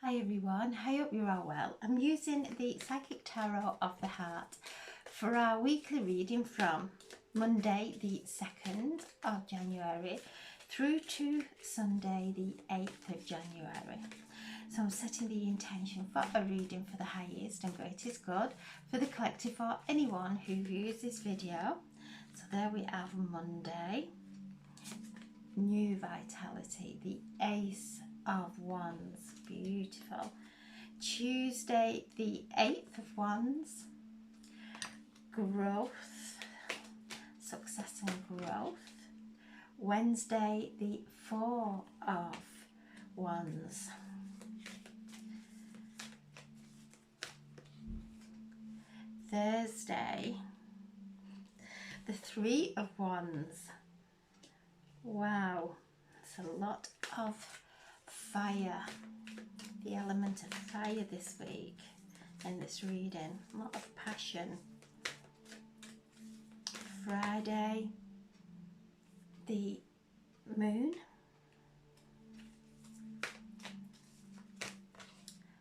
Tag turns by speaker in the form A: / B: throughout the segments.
A: Hi everyone, I hope you're all well. I'm using the Psychic Tarot of the Heart for our weekly reading from Monday the 2nd of January through to Sunday the 8th of January. So I'm setting the intention for a reading for the highest and greatest good for the collective or anyone who views this video. So there we have Monday, new vitality, the Ace of Wands, beautiful. Tuesday the 8th of Wands, growth, success and growth. Wednesday the 4 of Wands. Thursday the 3 of Wands. Wow, it's a lot of fire, the element of fire this week in this reading, a lot of passion. Friday, the Moon.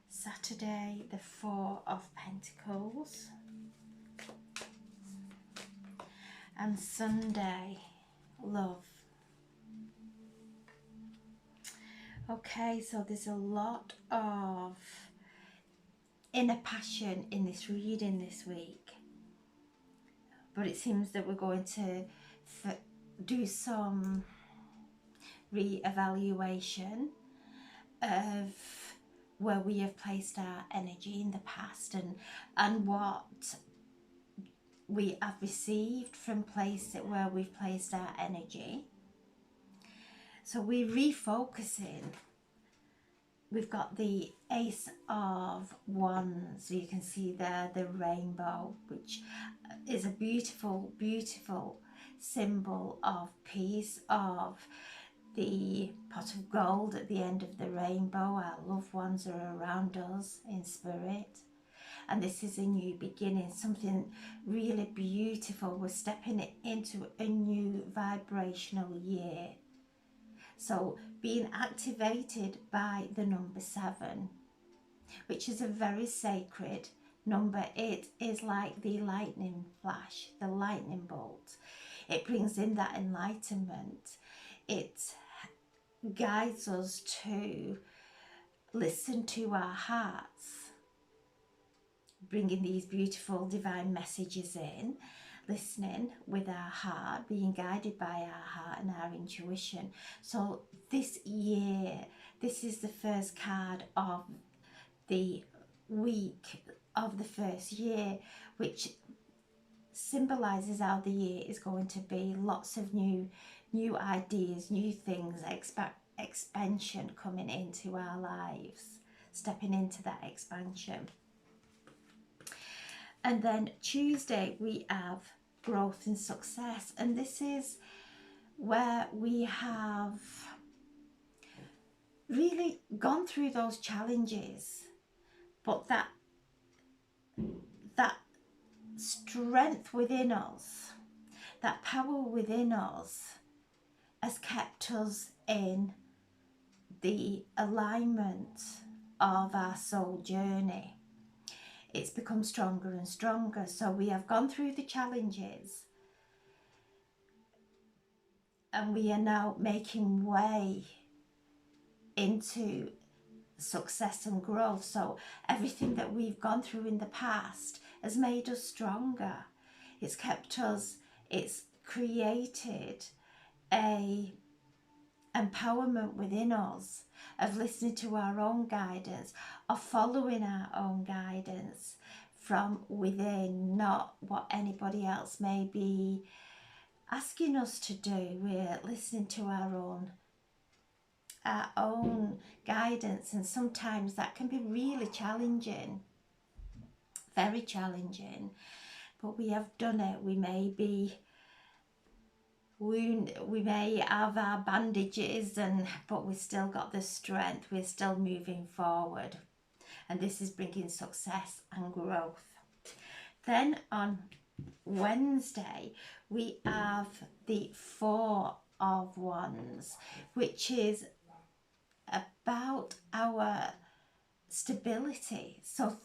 A: Saturday, the 4 of Pentacles. And Sunday, love. Okay, so there's a lot of inner passion in this reading this week, but it seems that we're going to do some re-evaluation of where we have placed our energy in the past and what we have received from places where we've placed our energy. So we're refocusing. We've got the Ace of Wands. You can see there the rainbow, which is a beautiful, beautiful symbol of peace, of the pot of gold at the end of the rainbow. Our loved ones are around us in spirit. And this is a new beginning, something really beautiful. We're stepping into a new vibrational year. So being activated by the number 7, which is a very sacred number. It is like the lightning flash, the lightning bolt. It brings in that enlightenment. It guides us to listen to our hearts, bringing these beautiful divine messages in, listening with our heart, being guided by our heart and our intuition. So this year, this is the first card of the week of the first year, which symbolizes how the year is going to be. Lots of new ideas, new things, expansion coming into our lives, stepping into that expansion. And then Tuesday we have growth and success, and this is where we have really gone through those challenges, but that strength within us, that power within us has kept us in the alignment of our soul journey. It's become stronger and stronger. So we have gone through the challenges and we are now making way into success and growth. So everything that we've gone through in the past has made us stronger. It's kept us, it's created a empowerment within us of listening to our own guidance, of following our own guidance from within, not what anybody else may be asking us to do. We're listening to our own guidance, and sometimes that can be really challenging, very challenging, but we have done it. We may be we may have our bandages, but we've still got the strength. We're still moving forward, and this is bringing success and growth. Then on Wednesday we have the 4 of Wands, which is about our stability. So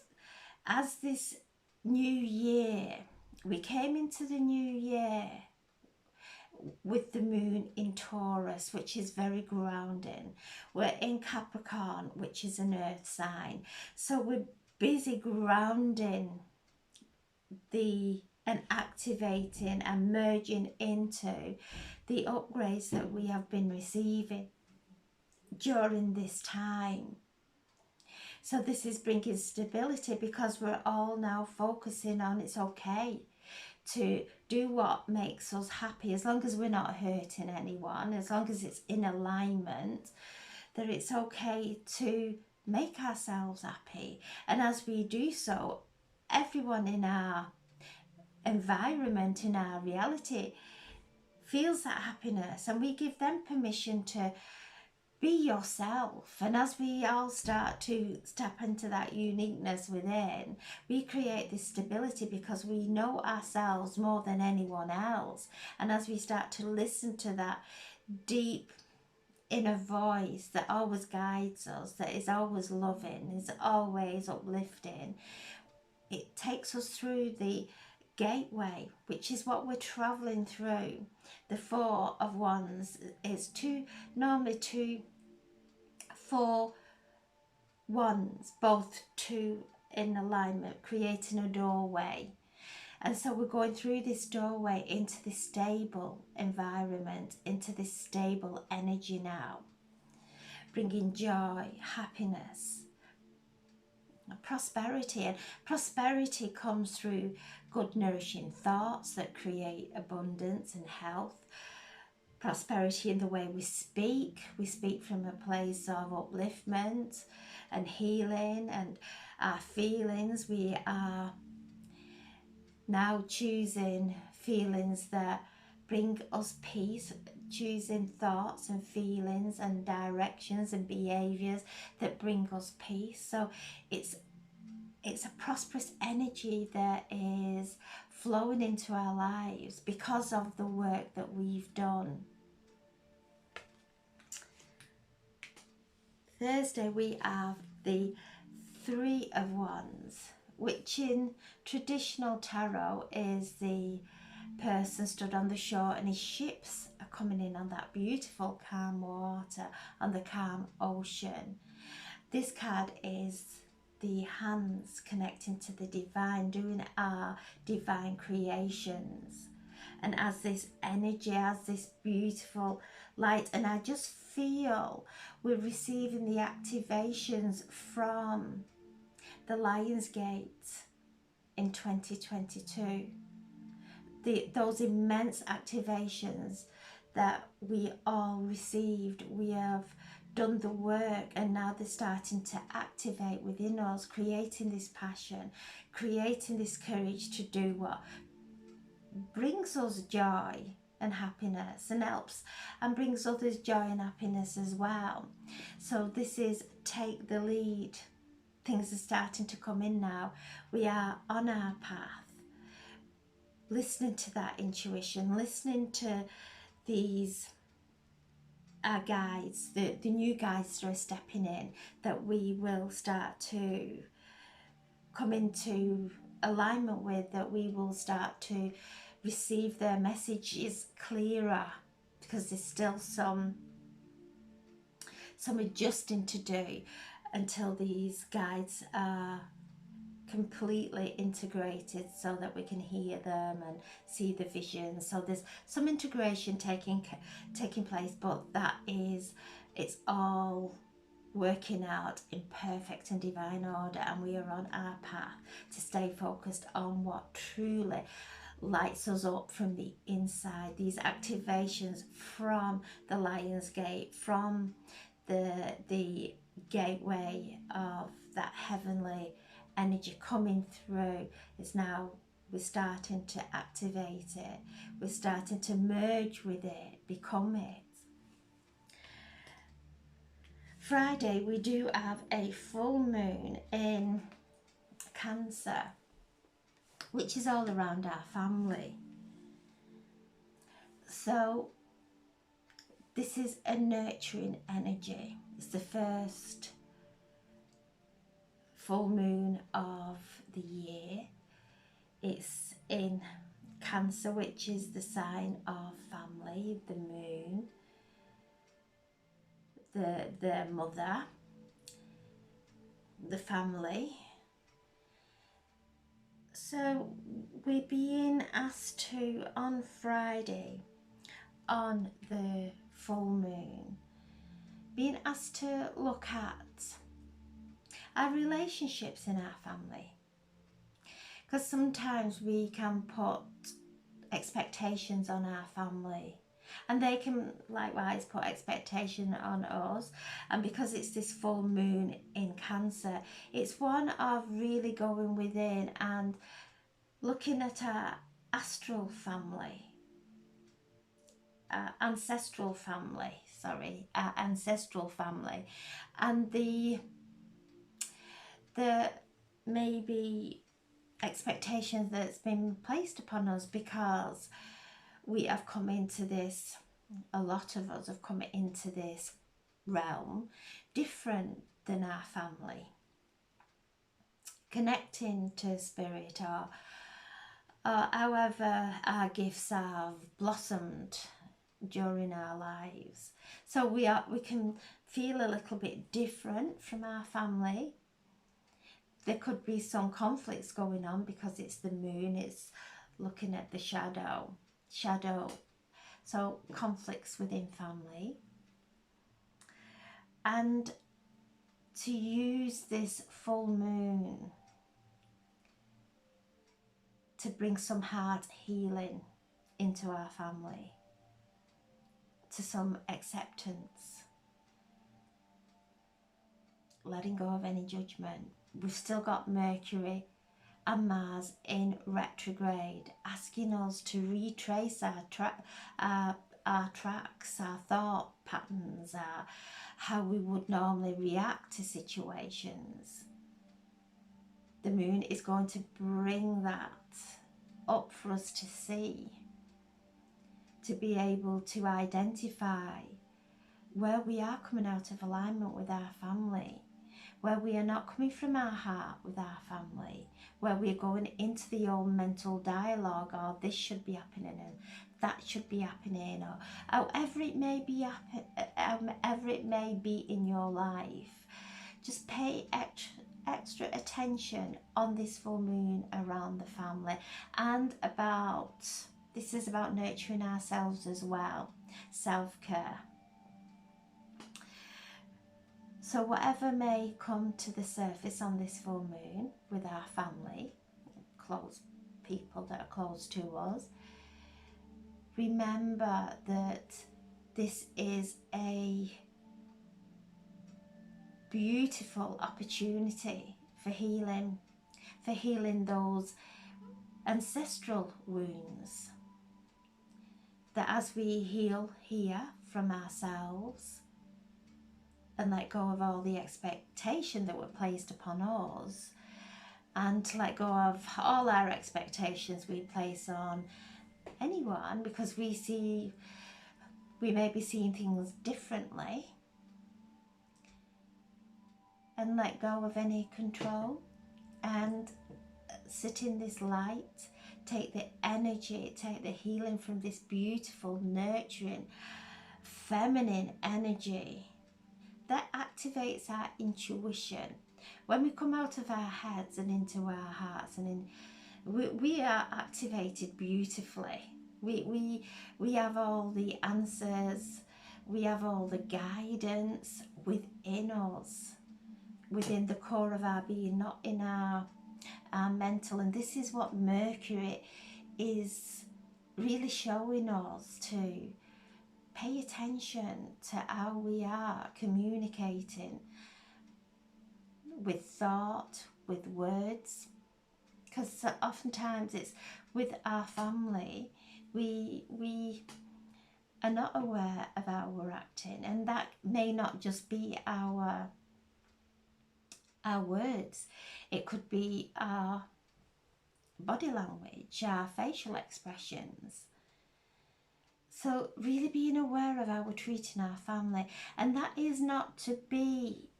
A: as this new year, we came into the new year with the moon in Taurus, which is very grounding. We're in Capricorn, which is an earth sign. So we're busy grounding and activating and merging into the upgrades that we have been receiving during this time. So this is bringing stability, because we're all now focusing on it's okay to do what makes us happy, as long as we're not hurting anyone, as long as it's in alignment, that it's okay to make ourselves happy. And as we do so, everyone in our environment, in our reality, feels that happiness, and we give them permission to be yourself. And as we all start to step into that uniqueness within, we create this stability because we know ourselves more than anyone else. And as we start to listen to that deep inner voice that always guides us, that is always loving, is always uplifting, it takes us through the gateway, which is what we're traveling through. The Four of Wands is normally 4 wands, both two in alignment, creating a doorway. And so we're going through this doorway into this stable environment, into this stable energy now, bringing joy, happiness, prosperity. And prosperity comes through good nourishing thoughts that create abundance and health. Prosperity in the way we speak from a place of upliftment and healing, and our feelings, we are now choosing feelings that bring us peace, choosing thoughts and feelings and directions and behaviors that bring us peace. So it's a prosperous energy that is flowing into our lives because of the work that we've done. Thursday we have the Three of Wands, which in traditional tarot is the person stood on the shore and his ships are coming in on that beautiful calm water, on the calm ocean. This card is the hands connecting to the divine, doing our divine creations. And as this energy, as this beautiful light, and I just feel we're receiving the activations from the Lionsgate in 2022. Those immense activations that we all received, we have done the work, and now they're starting to activate within us, creating this passion, creating this courage to do what brings us joy and happiness, and helps and brings others joy and happiness as well. So this is take the lead. Things are starting to come in now. We are on our path, listening to that intuition, listening to these guides, the new guides that are stepping in, that we will start to come into alignment with, that we will start to receive their messages clearer, because there's still some adjusting to do until these guides are completely integrated, so that we can hear them and see the vision. So there's some integration taking place, but it's all working out in perfect and divine order, and we are on our path to stay focused on what truly lights us up from the inside. These activations from the Lionsgate, from the gateway of that heavenly energy coming through, is now we're starting to activate it, we're starting to merge with it, become it. Friday we do have a full moon in Cancer, which is all around our family. So this is a nurturing energy. It's the first full moon of the year. It's in Cancer, which is the sign of family, the moon, the mother, the family. So we're being asked to, on Friday, on the full moon, being asked to look at our relationships in our family. Because sometimes we can put expectations on our family, and they can likewise put expectation on us. And because it's this full moon in Cancer, it's one of really going within and looking at our astral family, ancestral family, and the maybe expectations that's been placed upon us, because we have come into this, a lot of us have come into this realm different than our family, connecting to spirit, or however our gifts have blossomed during our lives. So we can feel a little bit different from our family. There could be some conflicts going on because it's the moon, it's looking at the shadow. So conflicts within family. And to use this full moon to bring some heart healing into our family, to some acceptance, letting go of any judgment. We've still got Mercury and Mars in retrograde, asking us to retrace our tracks, our thought patterns, how we would normally react to situations. The moon is going to bring that up for us to see, to be able to identify where we are coming out of alignment with our family, where we are not coming from our heart with our family, where we're going into the old mental dialogue, or this should be happening and that should be happening, or however it may be, in your life. Just pay extra attention on this full moon around the family, and this is about nurturing ourselves as well, self-care. So whatever may come to the surface on this full moon with our family, close people that are close to us, remember that this is a beautiful opportunity for healing those ancestral wounds, that as we heal here from ourselves and let go of all the expectation that were placed upon us, and to let go of all our expectations we place on anyone, because we may be seeing things differently, and let go of any control and sit in this light, take the energy, take the healing from this beautiful, nurturing, feminine energy that activates our intuition. When we come out of our heads and into our hearts, and we are activated beautifully. We have all the answers, we have all the guidance within us, within the core of our being, not in our mental. And this is what Mercury is really showing us, to pay attention to how we are communicating with thought, with words, because oftentimes it's with our family, we are not aware of how we're acting, and that may not just be our words, it could be our body language, our facial expressions. So really being aware of how we're treating our family, and that is not to be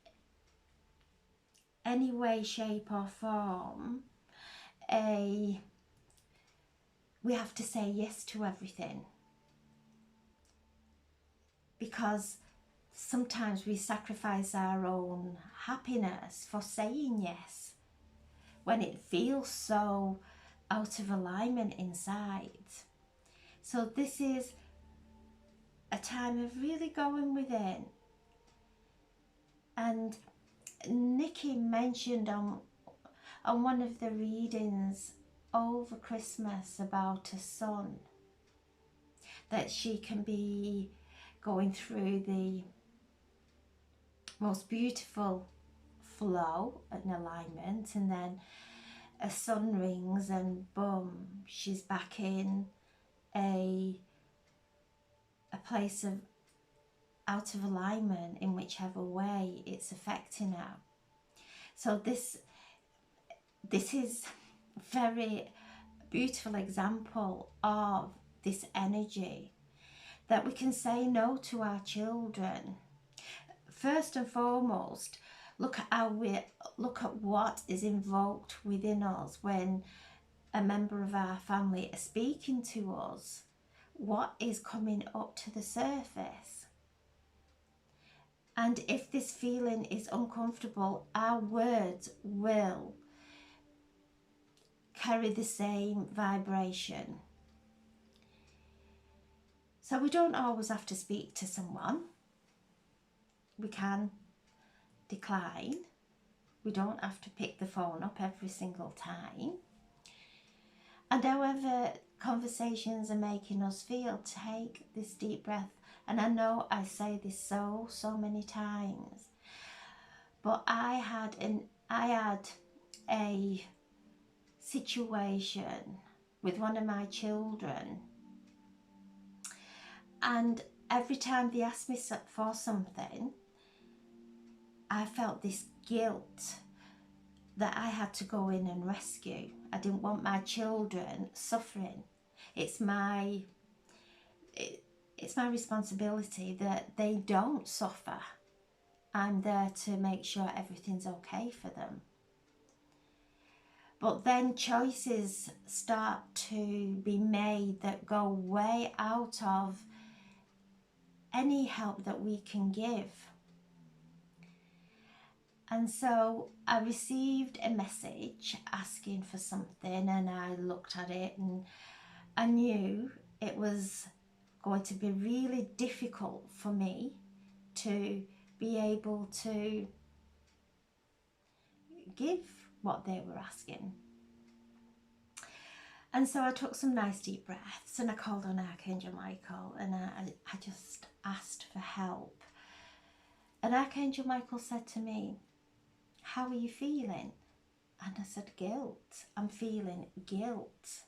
A: any way, shape or form we have to say yes to everything, because sometimes we sacrifice our own happiness for saying yes when it feels so out of alignment inside. So this is a time of really going within. And Nikki mentioned on one of the readings over Christmas about a son, that she can be going through the most beautiful flow and alignment, and then a sun rings and boom, she's back in a place of out of alignment in whichever way it's affecting her. So this is a very beautiful example of this energy, that we can say no to our children. First and foremost, look at what is invoked within us when a member of our family is speaking to us. What is coming up to the surface? And if this feeling is uncomfortable, our words will carry the same vibration. So we don't always have to speak to someone. We can decline. We don't have to pick the phone up every single time. And however conversations are making us feel, take this deep breath. And I know I say this so many times, but I had a situation with one of my children, and every time they asked me for something, I felt this guilt that I had to go in and rescue. I didn't want my children suffering. It's my responsibility that they don't suffer. I'm there to make sure everything's okay for them. But then choices start to be made that go way out of any help that we can give. And so I received a message asking for something, and I looked at it and I knew it was going to be really difficult for me to be able to give what they were asking. And so I took some nice deep breaths and I called on Archangel Michael, and I just asked for help. And Archangel Michael said to me, "How are you feeling?" And I said, "Guilt. I'm feeling guilt."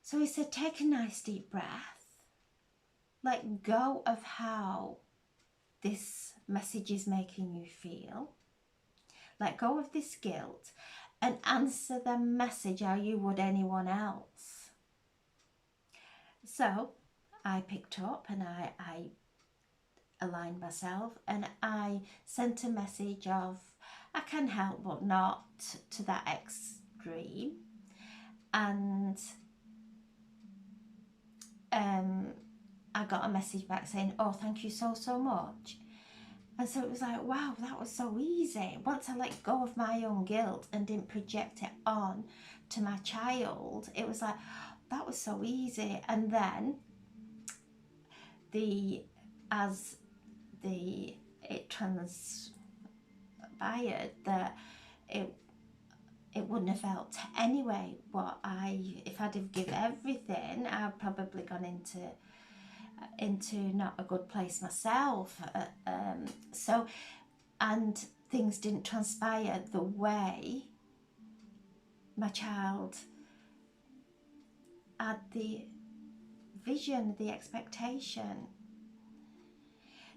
A: So he said, "Take a nice deep breath. Let go of how this message is making you feel. Let go of this guilt and answer the message how you would anyone else." So I picked up and I aligned myself, and I sent a message of, I can help but not to that extreme. And I got a message back saying, "Oh, thank you so much." And so it was like, wow, that was so easy. Once I let go of my own guilt and didn't project it on to my child, it was like, that was so easy. And then it transpired that it wouldn't have felt anyway what if I'd have given everything, I'd probably gone into not a good place myself. So, and things didn't transpire the way my child had the vision, the expectation.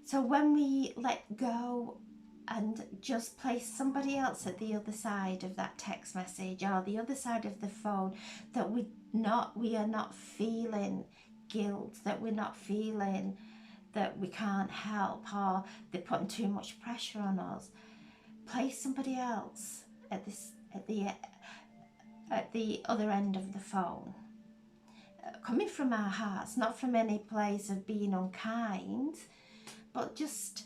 A: So when we let go and just place somebody else at the other side of that text message or the other side of the phone, that we are not feeling guilt, that we're not feeling that we can't help or they're putting too much pressure on us, place somebody else at the other end of the phone, coming from our hearts, not from any place of being unkind, but just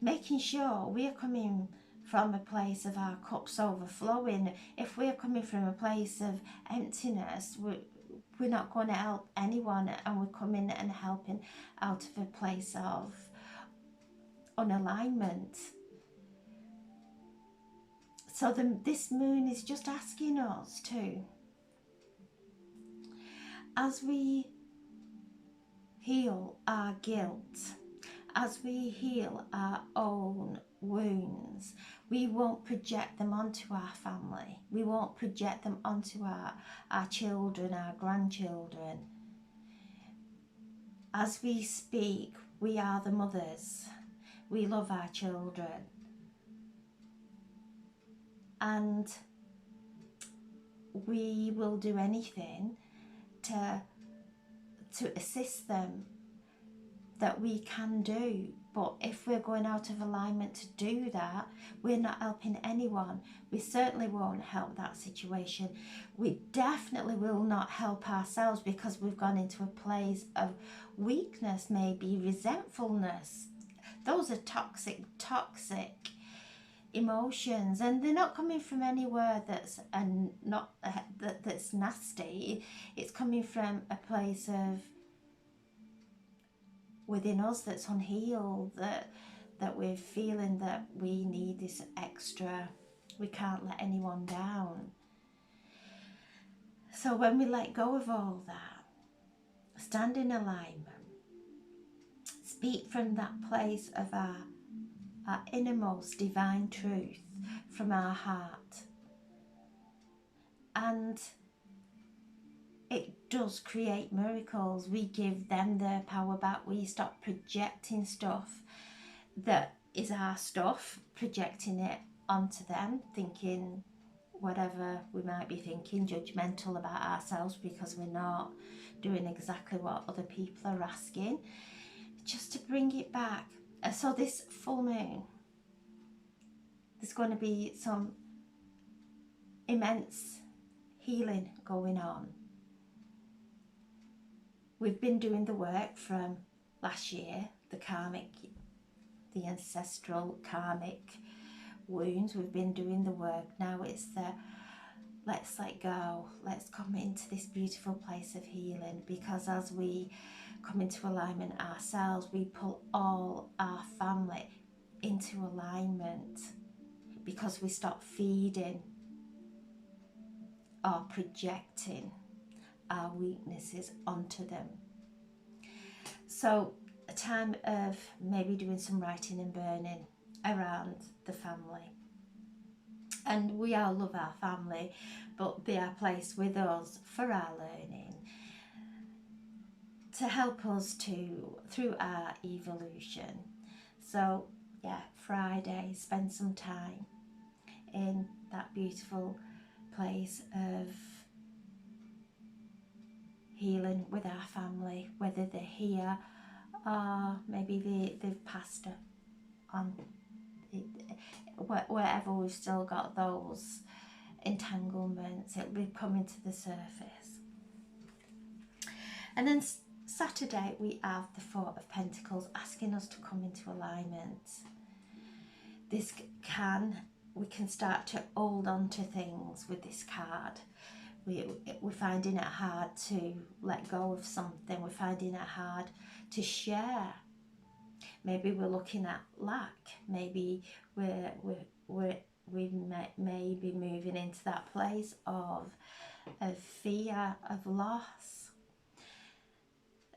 A: making sure we're coming from a place of our cups overflowing. If we're coming from a place of emptiness, we're not going to help anyone, and we're coming and helping out of a place of unalignment. So this moon is just asking us to, as we heal our guilt, as we heal our own wounds, we won't project them onto our family. We won't project them onto our children, our grandchildren. As we speak, we are the mothers. We love our children. And we will do anything to assist them that we can do. But if we're going out of alignment to do that, we're not helping anyone. We certainly won't help that situation. We definitely will not help ourselves, because we've gone into a place of weakness, maybe resentfulness. Those are toxic emotions, and they're not coming from anywhere that's that's nasty. It's coming from a place of within us that's unhealed, that we're feeling that we need this extra, we can't let anyone down. So when we let go of all that, stand in alignment, speak from that place of our innermost divine truth, from our heart, and it does create miracles. We give them their power back. We stop projecting stuff that is our stuff, projecting it onto them, thinking whatever we might be thinking, judgmental about ourselves because we're not doing exactly what other people are asking, just to bring it back. So this full moon, there's going to be some immense healing going on. We've been doing the work from last year, the ancestral karmic wounds. We've been doing the work. Now it's the let's let go. Let's come into this beautiful place of healing, because as we come into alignment ourselves, we pull all our family into alignment, because we stop feeding or projecting our weaknesses onto them. So a time of maybe doing some writing and burning around the family. And we all love our family, but they are placed with us for our learning, to help us through our evolution. So yeah, Friday, spend some time in that beautiful place of healing with our family, whether they're here or maybe they've passed on, wherever we've still got those entanglements, it'll be coming to the surface. And then Saturday we have the Four of Pentacles asking us to come into alignment. We can start to hold on to things with this card. We're finding it hard to let go of something. We're finding it hard to share. Maybe we're looking at lack. Maybe we may be moving into that place of fear of loss.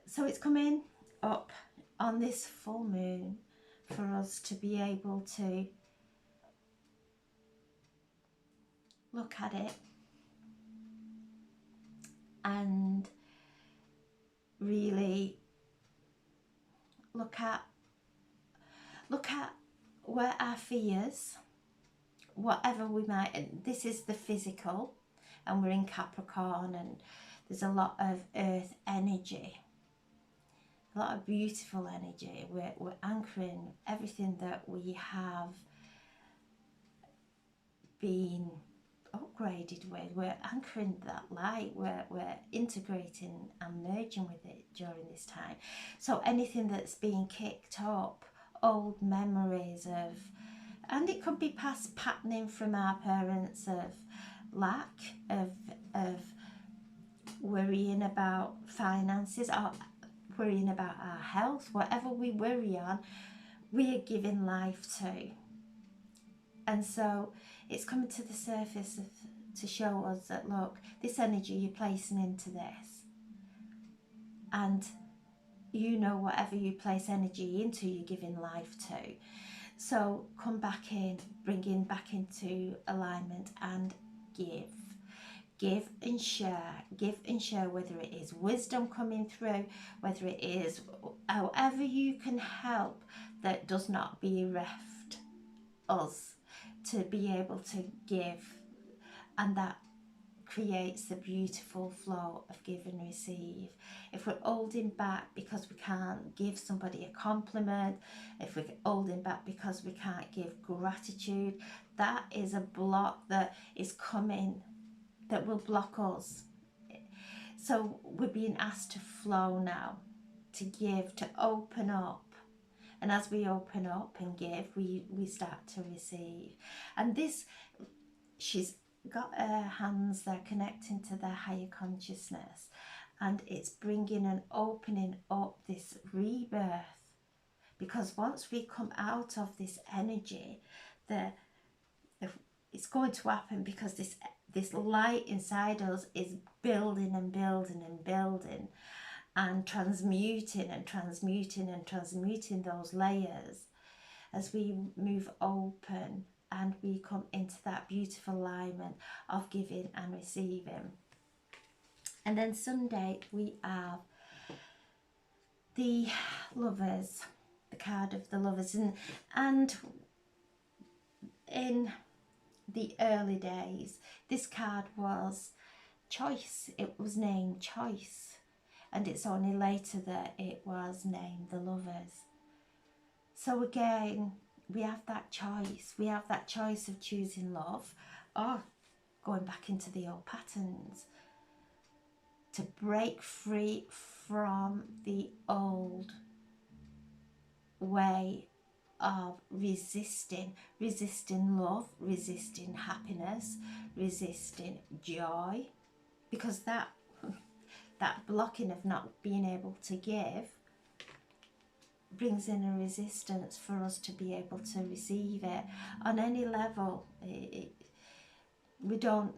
A: So it's coming up on this full moon for us to be able to look at it and really look at where our fears, whatever we might, this is the physical, and we're in Capricorn, and there's a lot of earth energy, a lot of beautiful energy. We're anchoring everything that we have being upgraded with. We're anchoring that light, we're integrating and merging with it during this time. So anything that's being kicked up, old memories of, and it could be past patterning from our parents of lack, of worrying about finances or worrying about our health, whatever we worry on, we are giving life to. And so it's coming to the surface to show us that, look, this energy you're placing into this, and you know, whatever you place energy into, you're giving life to. So come back in, bring in back into alignment and give. Give and share, whether it is wisdom coming through, whether it is however you can help that does not bereft us to be able to give, and that creates the beautiful flow of give and receive. If we're holding back because we can't give somebody a compliment, if we're holding back because we can't give gratitude, that is a block that is coming, that will block us. So we're being asked to flow now, to give, to open up. And as we open up and give, we start to receive. And this, she's got her hands there connecting to their higher consciousness, and it's bringing and opening up this rebirth, because once we come out of this energy, it's going to happen, because this light inside us is building and building and building and transmuting and transmuting and transmuting those layers as we move open and we come into that beautiful alignment of giving and receiving. And then Sunday we have the Lovers, the card of the Lovers, and in the early days this card was choice. It was named choice, and it's only later that it was named the Lovers. So again, we have that choice. We have that choice of choosing love or going back into the old patterns, to break free from the old way of resisting love, resisting happiness, resisting joy, because that blocking of not being able to give brings in a resistance for us to be able to receive it on any level. We don't,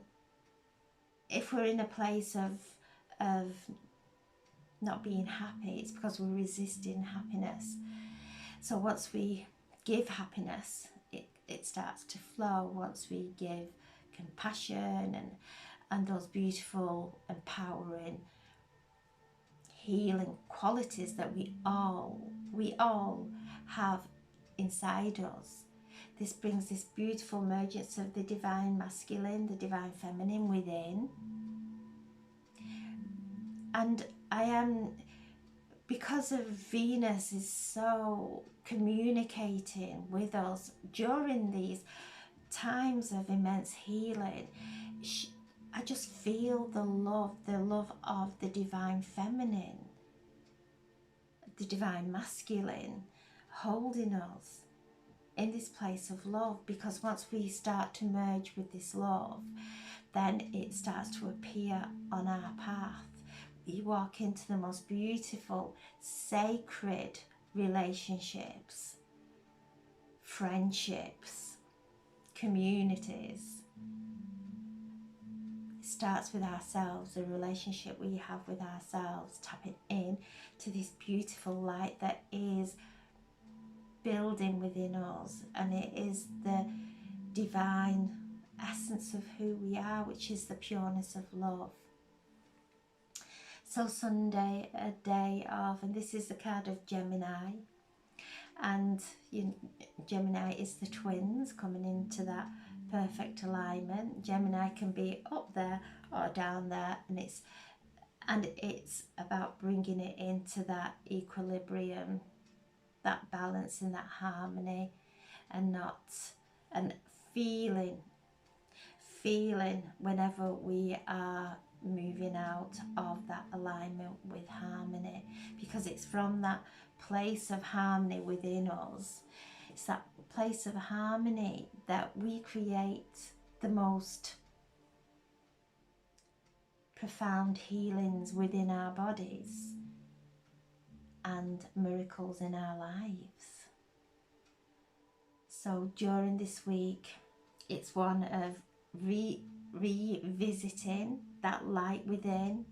A: if we're in a place of not being happy, it's because we're resisting happiness. So once we give happiness, it starts to flow. Once we give compassion and those beautiful, empowering, healing qualities that we all have inside us, this brings this beautiful emergence of the divine masculine, the divine feminine within. And I am, because of Venus is so communicating with us during these times of immense healing, I just feel the love of the divine feminine, the divine masculine holding us in this place of love. Because once we start to merge with this love, then it starts to appear on our path. You walk into the most beautiful, sacred relationships, friendships, communities. It starts with ourselves, the relationship we have with ourselves, tapping in to this beautiful light that is building within us, and it is the divine essence of who we are, which is the pureness of love. So Sunday, a day of, and this is the card of Gemini, and Gemini is the twins coming into that perfect alignment. Gemini can be up there or down there, and it's about bringing it into that equilibrium, that balance and that harmony, and feeling feeling whenever we are moving out of that alignment with harmony, because it's from that place of harmony within us, it's that place of harmony that we create the most profound healings within our bodies and miracles in our lives. So during this week, it's one of revisiting that light within,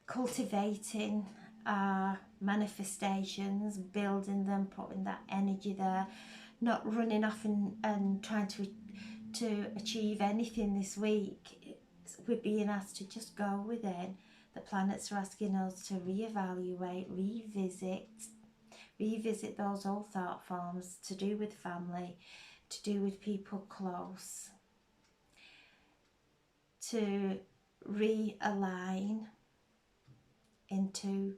A: cultivating our manifestations, building them, putting that energy there, not running off and trying to achieve anything this week. We're being asked to just go within. The planets are asking us to reevaluate, revisit those old thought forms to do with family, to do with people close, to realign into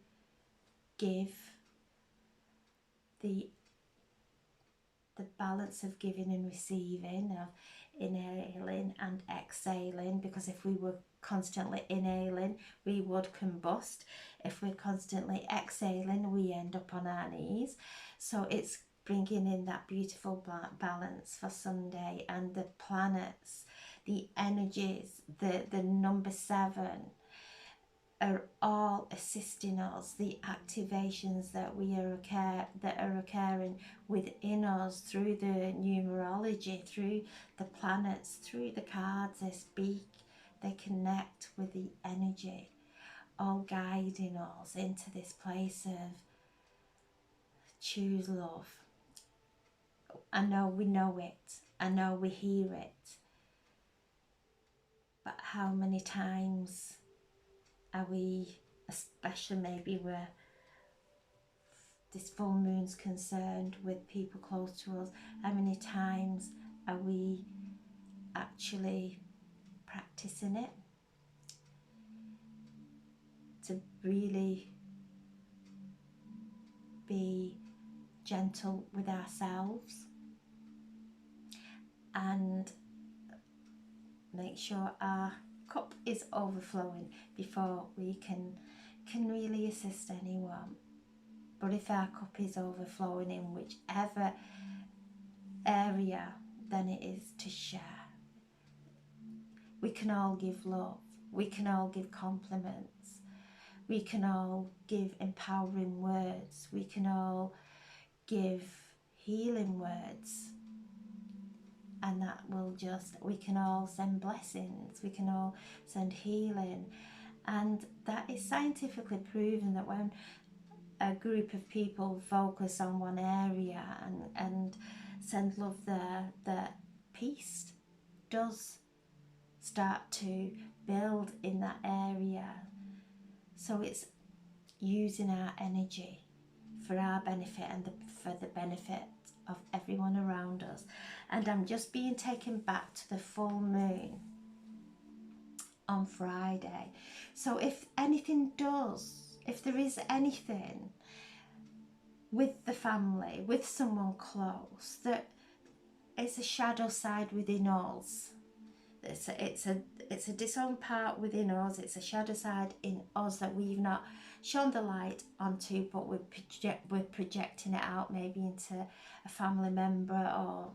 A: give, the balance of giving and receiving, of inhaling and exhaling, because if we were constantly inhaling, we would combust. If we're constantly exhaling, we end up on our knees. So it's bringing in that beautiful balance for Sunday, and the planets, the energies, the number 7 are all assisting us. The activations that are occurring within us through the numerology, through the planets, through the cards they speak, they connect with the energy, all guiding us into this place of choose love. I know we know it, I know we hear it, but how many times are we, especially maybe where this full moon's concerned with people close to us, how many times are we actually practicing it to really be gentle with ourselves and make sure our cup is overflowing before we can really assist anyone. But if our cup is overflowing in whichever area, then it is to share. We can all give love, we can all give compliments, we can all give empowering words, we can all give healing words, and that will just, we can all send blessings, we can all send healing. And that is scientifically proven that when a group of people focus on one area and send love there, that peace does start to build in that area. So it's using our energy for our benefit and for the benefit of everyone around us. And I'm just being taken back to the full moon on Friday. So if there is anything with the family, with someone close, that it's a shadow side within us, it's a disowned part within us, it's a shadow side in us that we've not shone the light onto, but we're projecting it out maybe into a family member or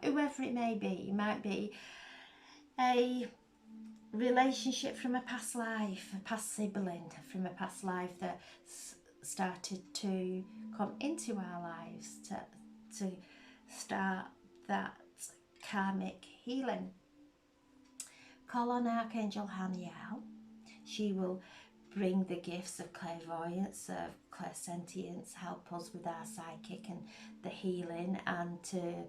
A: whoever it may be. It might be a relationship from a past life, a past sibling from a past life that started to come into our lives to start that karmic healing. Call on Archangel Haniel. She will bring the gifts of clairvoyance, of clairsentience, help us with our psychic and the healing, and to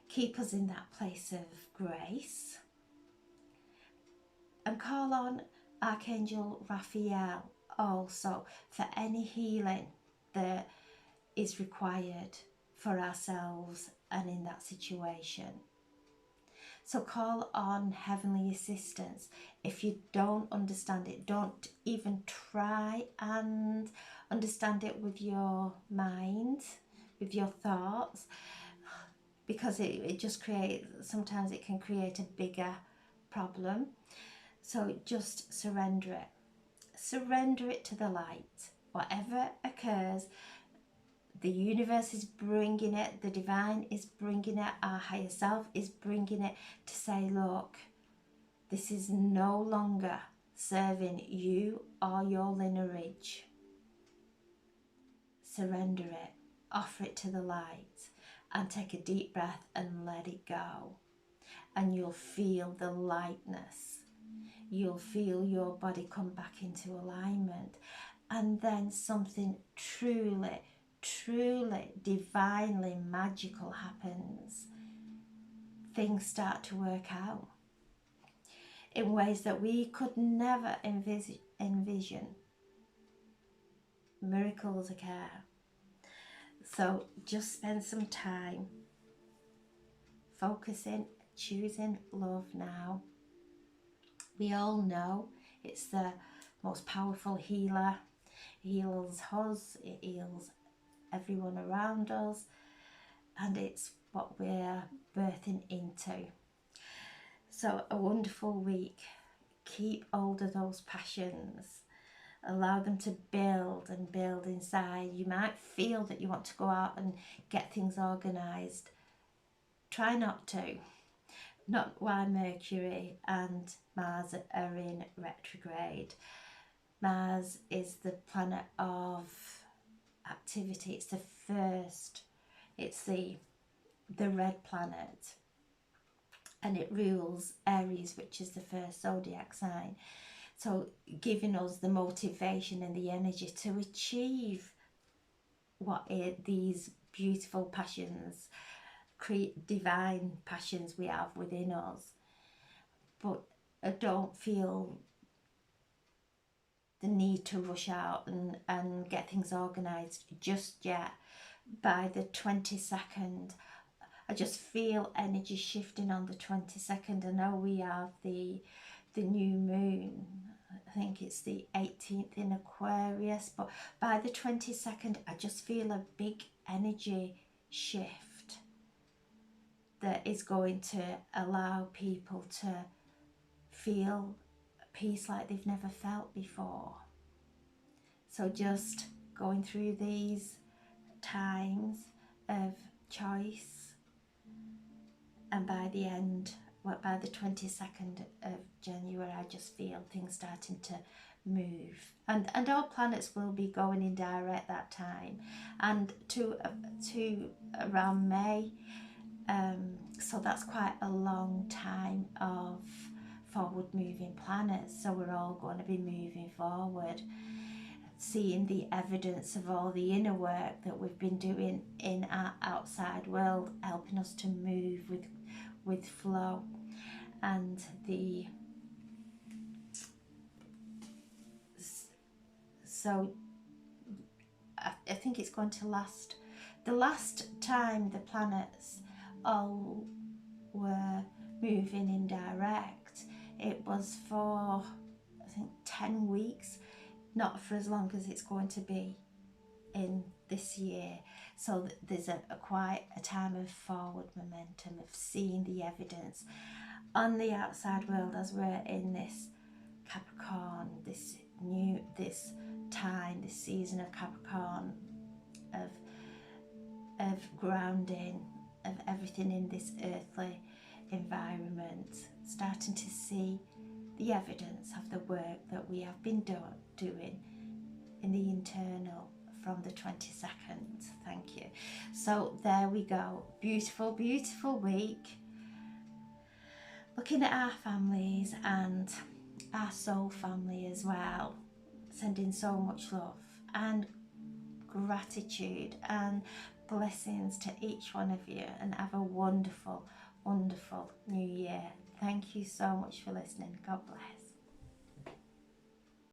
A: keep us in that place of grace. And call on Archangel Raphael also for any healing that is required for ourselves and in that situation. So call on heavenly assistance. If you don't understand it, don't even try and understand it with your mind, with your thoughts, because it just creates, sometimes it can create a bigger problem. So just surrender it. Surrender it to the light. Whatever occurs, the universe is bringing it, the divine is bringing it, our higher self is bringing it to say, look, this is no longer serving you or your lineage. Surrender it, offer it to the light, and take a deep breath and let it go. And you'll feel the lightness. You'll feel your body come back into alignment. And then something truly, truly, divinely magical happens. Things start to work out in ways that we could never envision. Miracles occur. So just spend some time focusing, choosing love now. We all know it's the most powerful healer. It heals us, it heals everyone around us, and it's what we're birthing into. So a wonderful week. Keep hold of those passions. Allow them to build and build inside. You might feel that you want to go out and get things organised. Try not to. Not while Mercury and Mars are in retrograde. Mars is the planet of activity. It's the first. It's the red planet. And it rules Aries, which is the first zodiac sign. So giving us the motivation and the energy to achieve what these beautiful passions, divine passions we have within us. But I don't feel the need to rush out and get things organised just yet. By the 22nd, I just feel energy shifting on the 22nd. I know we have the new moon. I think it's the 18th in Aquarius, but by the 22nd, I just feel a big energy shift that is going to allow people to feel peace like they've never felt before. So just going through these times of choice, and by the end, by the 22nd of January, I just feel things starting to move, and all planets will be going in direct that time, and to around May. So that's quite a long time of forward moving planets. So we're all going to be moving forward, seeing the evidence of all the inner work that we've been doing in our outside world, helping us to move with flow. And so I think it's going to last. The last time the planets all were moving in direct, it was for, I think, 10 weeks, not for as long as it's going to be in this year. So there's quite a time of forward momentum, of seeing the evidence on the outside world as we're in this Capricorn, this time, this season of Capricorn, of grounding, of everything in this earthly environment, starting to see the evidence of the work that we have been doing in the internal from the 22nd. Thank you. So there we go. Beautiful, beautiful week. Looking at our families and our soul family as well. Sending so much love and gratitude and blessings to each one of you, and have a wonderful, wonderful new year. Thank you so much for listening. God bless.